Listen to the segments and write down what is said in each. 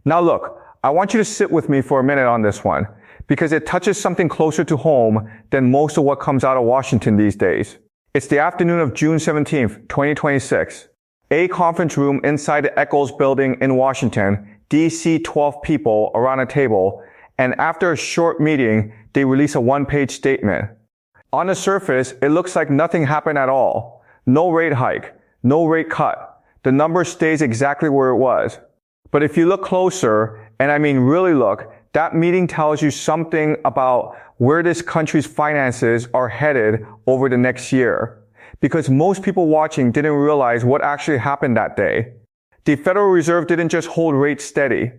Now look, I want you to sit with me for a minute on this one, because it touches something closer to home than most of what comes out of Washington these days. It's the afternoon of June 17th, 2026. A conference room inside the Eccles building in Washington, DC, 12 people around a table, and after a short meeting, they release a one-page statement. On the surface, it looks like nothing happened at all. No rate hike, no rate cut. The number stays exactly where it was. But if you look closer, and I mean really look, that meeting tells you something about where this country's finances are headed over the next year. Because most people watching didn't realize what actually happened that day. The Federal Reserve didn't just hold rates steady.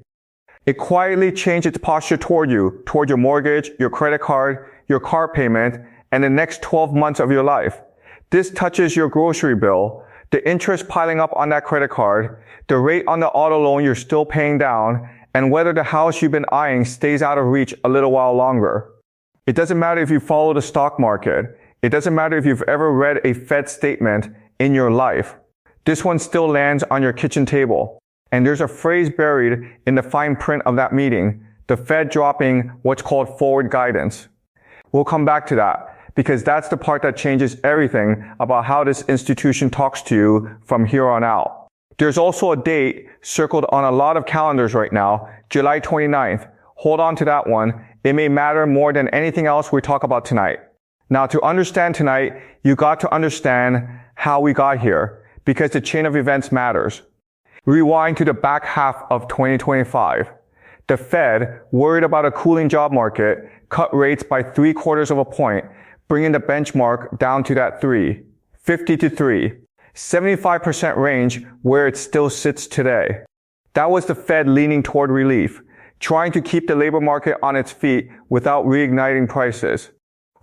It quietly changed its posture toward you, toward your mortgage, your credit card, your car payment, and the next 12 months of your life. This touches your grocery bill, the interest piling up on that credit card, the rate on the auto loan you're still paying down, and whether the house you've been eyeing stays out of reach a little while longer. It doesn't matter if you follow the stock market. It doesn't matter if you've ever read a Fed statement in your life. This one still lands on your kitchen table. And there's a phrase buried in the fine print of that meeting, the Fed dropping what's called forward guidance. We'll come back to that, because that's the part that changes everything about how this institution talks to you from here on out. There's also a date circled on a lot of calendars right now, July 29th. Hold on to that one. It may matter more than anything else we talk about tonight. Now, to understand tonight, you got to understand how we got here, because the chain of events matters. Rewind to the back half of 2025. The Fed, worried about a cooling job market, cut rates by 3/4 of a point, bringing the benchmark down to that 50 to 3, 75% range where it still sits today. That was the Fed leaning toward relief, trying to keep the labor market on its feet without reigniting prices.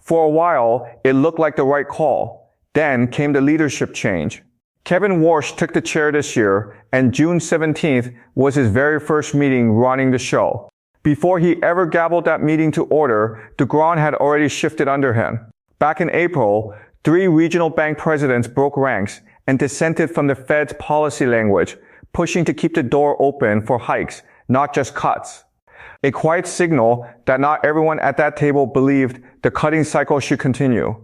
For a while, it looked like the right call. Then came the leadership change. Kevin Warsh took the chair this year, and June 17th was his very first meeting running the show. Before he ever gabbled that meeting to order, the ground had already shifted under him. Back in April, 3 regional bank presidents broke ranks and dissented from the Fed's policy language, pushing to keep the door open for hikes, not just cuts. A quiet signal that not everyone at that table believed the cutting cycle should continue.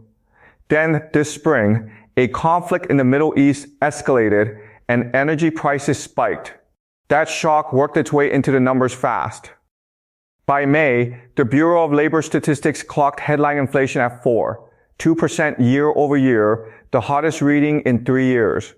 Then, this spring, a conflict in the Middle East escalated and energy prices spiked. That shock worked its way into the numbers fast. By May, the Bureau of Labor Statistics clocked headline inflation at 2% year over year, the hottest reading in 3 years.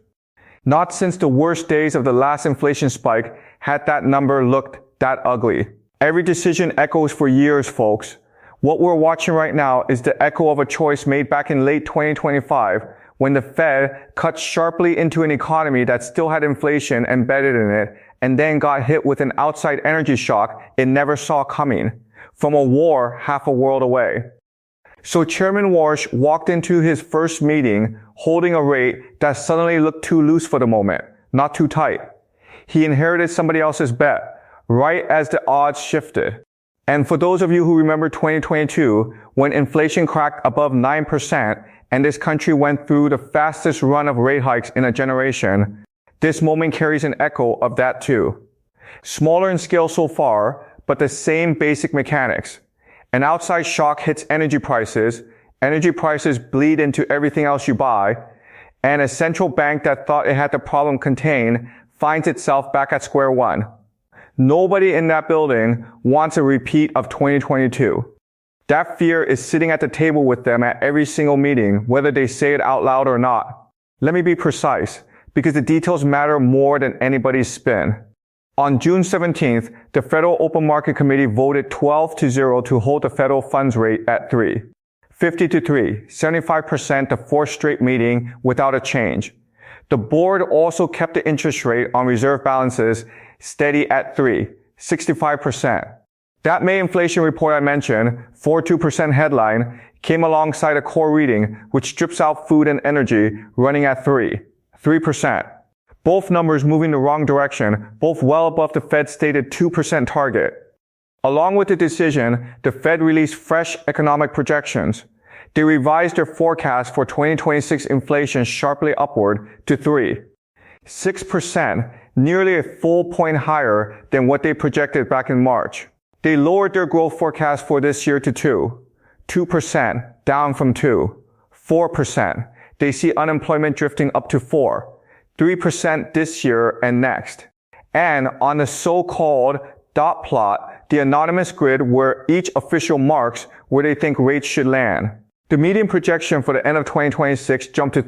Not since the worst days of the last inflation spike had that number looked that ugly. Every decision echoes for years, folks. What we're watching right now is the echo of a choice made back in late 2025 when the Fed cut sharply into an economy that still had inflation embedded in it and then got hit with an outside energy shock it never saw coming from a war half a world away. So Chairman Warsh walked into his first meeting holding a rate that suddenly looked too loose for the moment, not too tight. He inherited somebody else's bet right as the odds shifted. And for those of you who remember 2022, when inflation cracked above 9% and this country went through the fastest run of rate hikes in a generation, this moment carries an echo of that too. Smaller in scale so far, but the same basic mechanics. An outside shock hits energy prices bleed into everything else you buy, and a central bank that thought it had the problem contained finds itself back at square one. Nobody in that building wants a repeat of 2022. That fear is sitting at the table with them at every single meeting, whether they say it out loud or not. Let me be precise, because the details matter more than anybody's spin. On June 17th, the Federal Open Market Committee voted 12-0 to hold the federal funds rate at 50 to 3, 75% the 4th straight meeting without a change. The board also kept the interest rate on reserve balances steady at 65%. That May inflation report I mentioned, 4.2% headline, came alongside a core reading which strips out food and energy running at 3%. Both numbers moving the wrong direction, both well above the Fed's stated 2% target. Along with the decision, the Fed released fresh economic projections. They revised their forecast for 2026 inflation sharply upward to 6%, nearly a full point higher than what they projected back in March. They lowered their growth forecast for this year to 2%, down from 4%. They see unemployment drifting up to 3% this year and next. And on the so-called dot plot, the anonymous grid where each official marks where they think rates should land. The median projection for the end of 2026 jumped to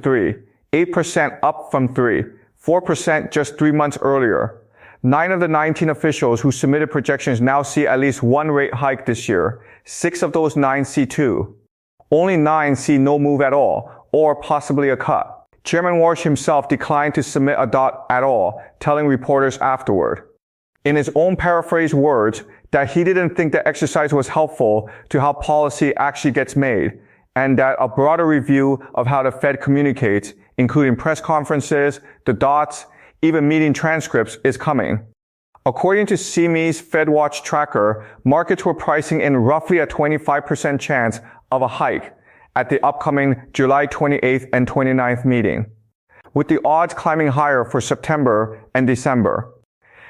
8% up from 4% just 3 months earlier. 9 of the 19 officials who submitted projections now see at least one rate hike this year. 6 of those 9 see 2. Only 9 see no move at all, or possibly a cut. Chairman Warsh himself declined to submit a dot at all, telling reporters afterward, in his own paraphrased words, that he didn't think the exercise was helpful to how policy actually gets made, and that a broader review of how the Fed communicates, including press conferences, the dots, even meeting transcripts, is coming. According to CME's FedWatch tracker, markets were pricing in roughly a 25% chance of a hike at the upcoming July 28th and 29th meeting, with the odds climbing higher for September and December.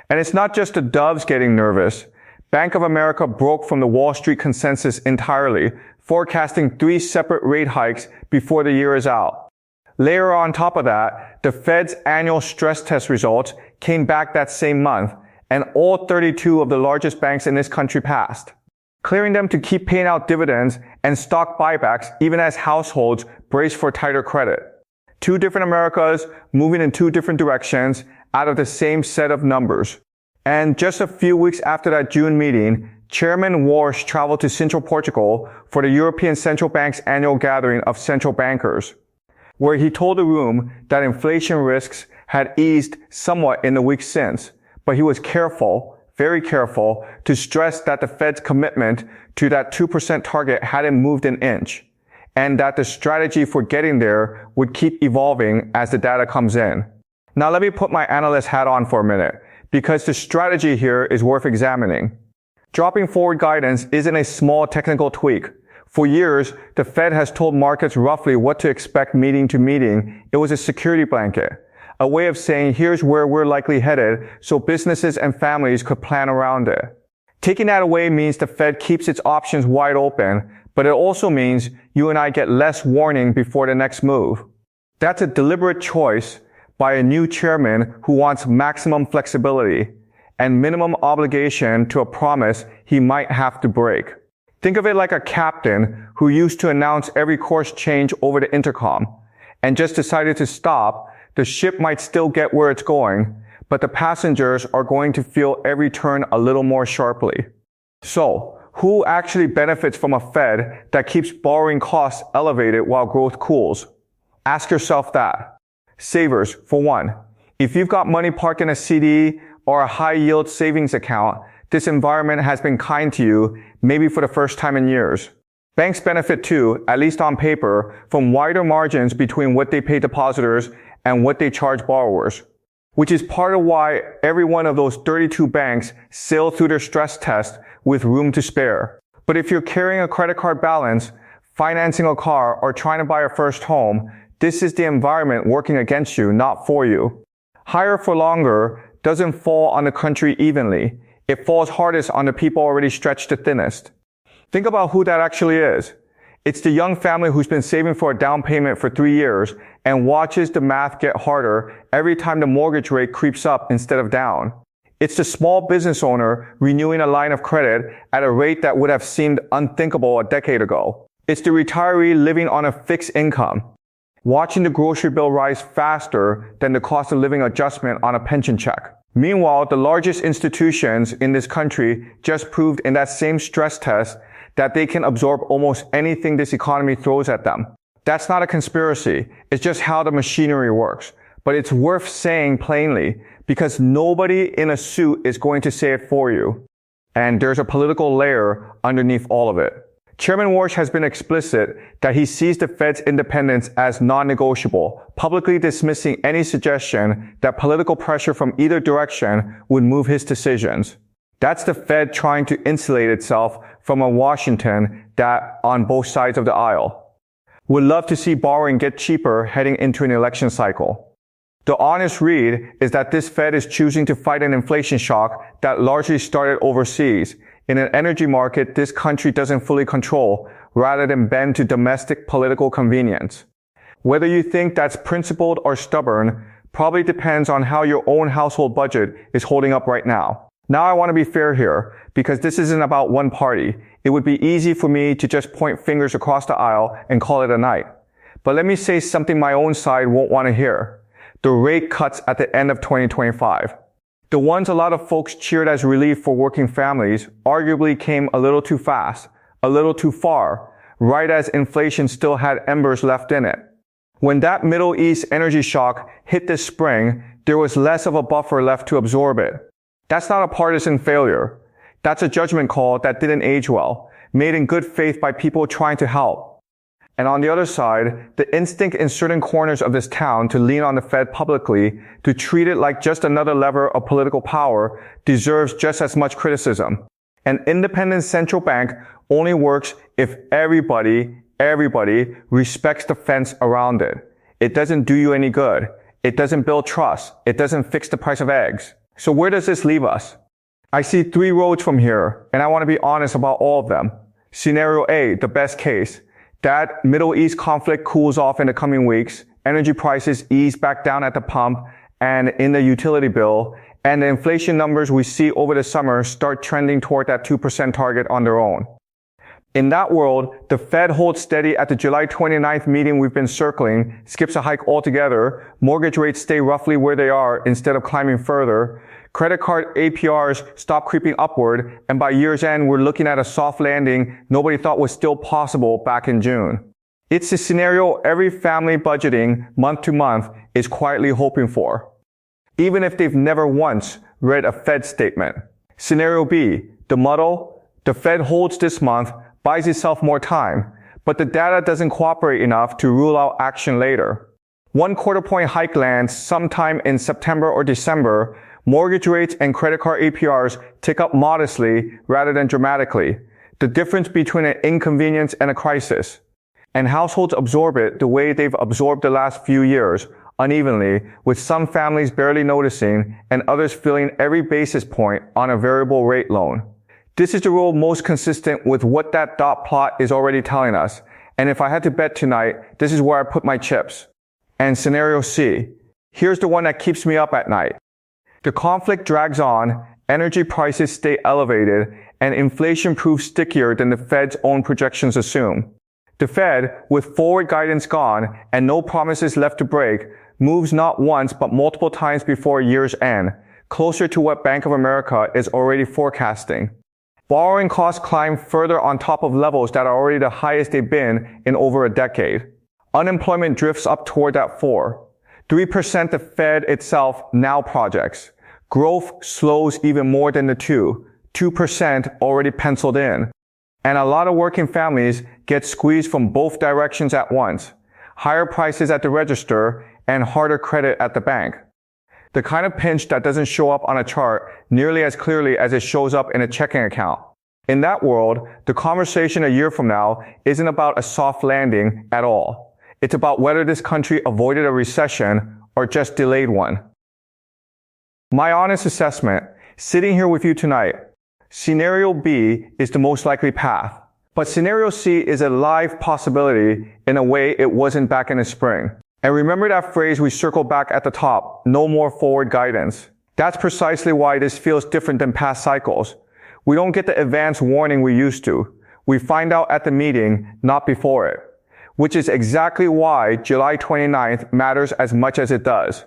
And it's not just the doves getting nervous. Bank of America broke from the Wall Street consensus entirely, forecasting 3 separate rate hikes before the year is out. Layer on top of that, the Fed's annual stress test results came back that same month, and all 32 of the largest banks in this country passed, clearing them to keep paying out dividends and stock buybacks even as households brace for tighter credit. 2 different Americas moving in 2 different directions out of the same set of numbers. And just a few weeks after that June meeting, Chairman Warsh traveled to Central Portugal for the European Central Bank's annual gathering of central bankers, where he told the room that inflation risks had eased somewhat in the weeks since, but he was careful, very careful, to stress that the Fed's commitment to that 2% target hadn't moved an inch, and that the strategy for getting there would keep evolving as the data comes in. Now let me put my analyst hat on for a minute, because the strategy here is worth examining. Dropping forward guidance isn't a small technical tweak. For years, the Fed has told markets roughly what to expect meeting to meeting. It was a security blanket, a way of saying here's where we're likely headed so businesses and families could plan around it. Taking that away means the Fed keeps its options wide open, but it also means you and I get less warning before the next move. That's a deliberate choice by a new chairman who wants maximum flexibility and minimum obligation to a promise he might have to break. Think of it like a captain who used to announce every course change over the intercom and just decided to stop. The ship might still get where it's going, but the passengers are going to feel every turn a little more sharply. So, who actually benefits from a Fed that keeps borrowing costs elevated while growth cools? Ask yourself that. Savers, for one. If you've got money parked in a CD or a high-yield savings account, this environment has been kind to you, maybe for the first time in years. Banks benefit too, at least on paper, from wider margins between what they pay depositors and what they charge borrowers, which is part of why every one of those 32 banks sailed through their stress test with room to spare. But if you're carrying a credit card balance, financing a car, or trying to buy a first home, this is the environment working against you, not for you. Higher for longer doesn't fall on the country evenly. It falls hardest on the people already stretched the thinnest. Think about who that actually is. It's the young family who's been saving for a down payment for 3 years and watches the math get harder every time the mortgage rate creeps up instead of down. It's the small business owner renewing a line of credit at a rate that would have seemed unthinkable a decade ago. It's the retiree living on a fixed income, watching the grocery bill rise faster than the cost of living adjustment on a pension check. Meanwhile, the largest institutions in this country just proved in that same stress test that they can absorb almost anything this economy throws at them. That's not a conspiracy. It's just how the machinery works. But it's worth saying plainly because nobody in a suit is going to say it for you. And there's a political layer underneath all of it. Chairman Warsh has been explicit that he sees the Fed's independence as non-negotiable, publicly dismissing any suggestion that political pressure from either direction would move his decisions. That's the Fed trying to insulate itself from a Washington that, on both sides of the aisle, would love to see borrowing get cheaper heading into an election cycle. The honest read is that this Fed is choosing to fight an inflation shock that largely started overseas, in an energy market this country doesn't fully control, rather than bend to domestic political convenience. Whether you think that's principled or stubborn probably depends on how your own household budget is holding up right now. Now I want to be fair here, because this isn't about one party. It would be easy for me to just point fingers across the aisle and call it a night. But let me say something my own side won't want to hear. The rate cuts at the end of 2025. The ones a lot of folks cheered as relief for working families arguably came a little too fast, a little too far, right as inflation still had embers left in it. When that Middle East energy shock hit this spring, there was less of a buffer left to absorb it. That's not a partisan failure. That's a judgment call that didn't age well, made in good faith by people trying to help. And on the other side, the instinct in certain corners of this town to lean on the Fed publicly, to treat it like just another lever of political power, deserves just as much criticism. An independent central bank only works if everybody respects the fence around it. It doesn't do you any good. It doesn't build trust. It doesn't fix the price of eggs. So where does this leave us? I see 3 roads from here, and I want to be honest about all of them. Scenario A, the best case. That Middle East conflict cools off in the coming weeks, energy prices ease back down at the pump and in the utility bill, and the inflation numbers we see over the summer start trending toward that 2% target on their own. In that world, the Fed holds steady at the July 29th meeting we've been circling, skips a hike altogether, mortgage rates stay roughly where they are instead of climbing further, credit card APRs stop creeping upward, and by year's end, we're looking at a soft landing nobody thought was still possible back in June. It's the scenario every family budgeting month to month is quietly hoping for, even if they've never once read a Fed statement. Scenario B, the muddle. The Fed holds this month, buys itself more time, but the data doesn't cooperate enough to rule out action later. 1 quarter point hike lands sometime in September or December. Mortgage rates and credit card APRs tick up modestly rather than dramatically, the difference between an inconvenience and a crisis. And households absorb it the way they've absorbed the last few years, unevenly, with some families barely noticing and others feeling every basis point on a variable rate loan. This is the rule most consistent with what that dot plot is already telling us. And if I had to bet tonight, this is where I put my chips. And scenario C. Here's the one that keeps me up at night. The conflict drags on, energy prices stay elevated, and inflation proves stickier than the Fed's own projections assume. The Fed, with forward guidance gone and no promises left to break, moves not once but multiple times before year's end, closer to what Bank of America is already forecasting. Borrowing costs climb further on top of levels that are already the highest they've been in over a decade. Unemployment drifts up toward that 3% the Fed itself now projects. Growth slows even more than the 2% already penciled in. And a lot of working families get squeezed from both directions at once. Higher prices at the register and harder credit at the bank. The kind of pinch that doesn't show up on a chart nearly as clearly as it shows up in a checking account. In that world, the conversation a year from now isn't about a soft landing at all. It's about whether this country avoided a recession or just delayed one. My honest assessment, sitting here with you tonight, scenario B is the most likely path. But scenario C is a live possibility in a way it wasn't back in the spring. And remember that phrase we circled back at the top, no more forward guidance. That's precisely why this feels different than past cycles. We don't get the advance warning we used to. We find out at the meeting, not before it. Which is exactly why July 29th matters as much as it does.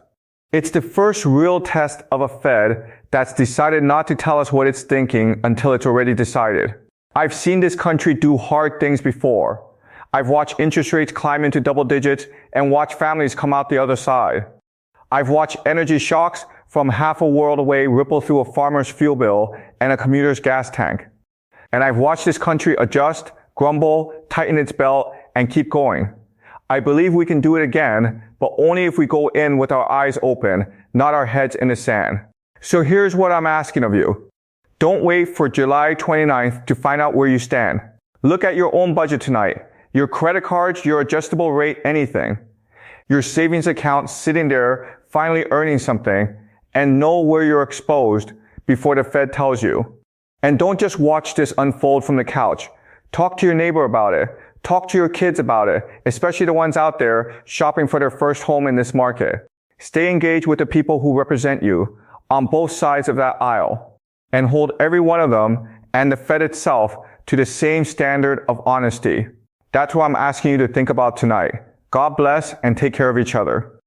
It's the first real test of a Fed that's decided not to tell us what it's thinking until it's already decided. I've seen this country do hard things before. I've watched interest rates climb into double digits and watched families come out the other side. I've watched energy shocks from half a world away ripple through a farmer's fuel bill and a commuter's gas tank. And I've watched this country adjust, grumble, tighten its belt, and keep going. I believe we can do it again, but only if we go in with our eyes open, not our heads in the sand. So here's what I'm asking of you. Don't wait for July 29th to find out where you stand. Look at your own budget tonight. Your credit cards, your adjustable rate, anything. Your savings account sitting there finally earning something, and know where you're exposed before the Fed tells you. And don't just watch this unfold from the couch. Talk to your neighbor about it. Talk to your kids about it, especially the ones out there shopping for their first home in this market. Stay engaged with the people who represent you on both sides of that aisle, and hold every one of them and the Fed itself to the same standard of honesty. That's what I'm asking you to think about tonight. God bless and take care of each other.